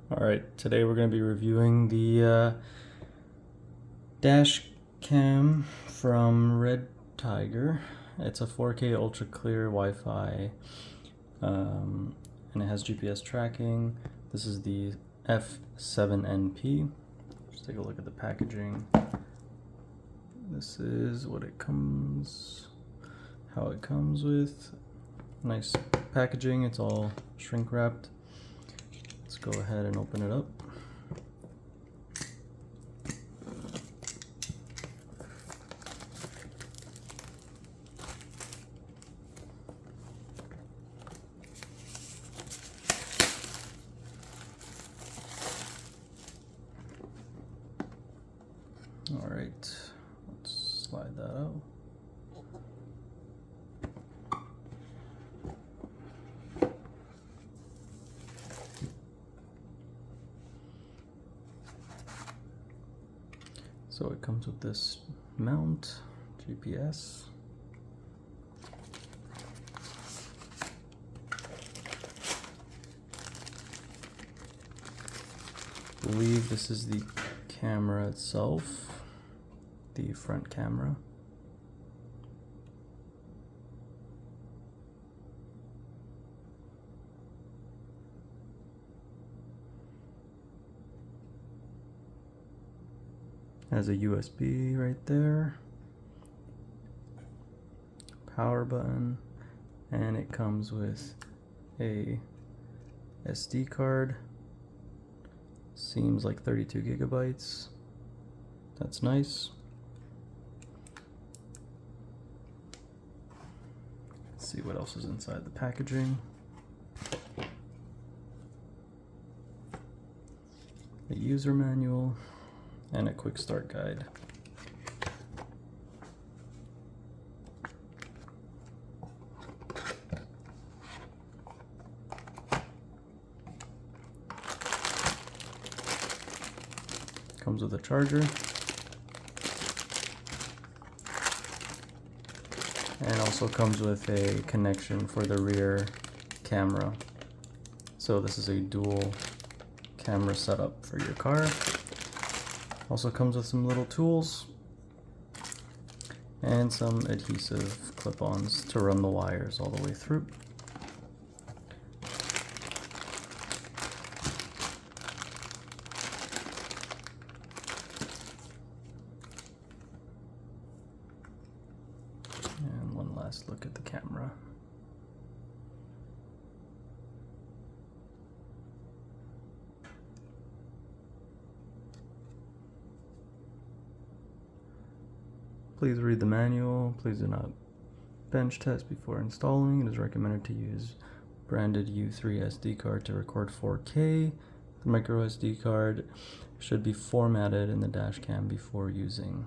Alright, today we're going to be reviewing the dash cam from REDTIGER. It's a 4K ultra clear Wi-Fi and it has GPS tracking. This is the F7NP. Just take a look at the packaging. This is what it comes, how it comes with. Nice packaging, it's all shrink wrapped. Let's go ahead and open it up. All right, let's slide that out. So it comes with this mount, GPS. I believe this is the camera itself, the front camera. Has a USB right there, power button, and it comes with a SD card. Seems like 32 gigabytes. That's nice. Let's see what else is inside the packaging. A user manual and a quick start guide. Comes with a charger and also comes with a connection for the rear camera. So this is a dual camera setup for your car. Also comes with some little tools and some adhesive clip-ons to run the wires all the way through. And one last look at the camera. Please read the manual. Please do not bench test before installing. It is recommended to use branded U3 SD card to record 4K. The micro SD card should be formatted in the dash cam before using.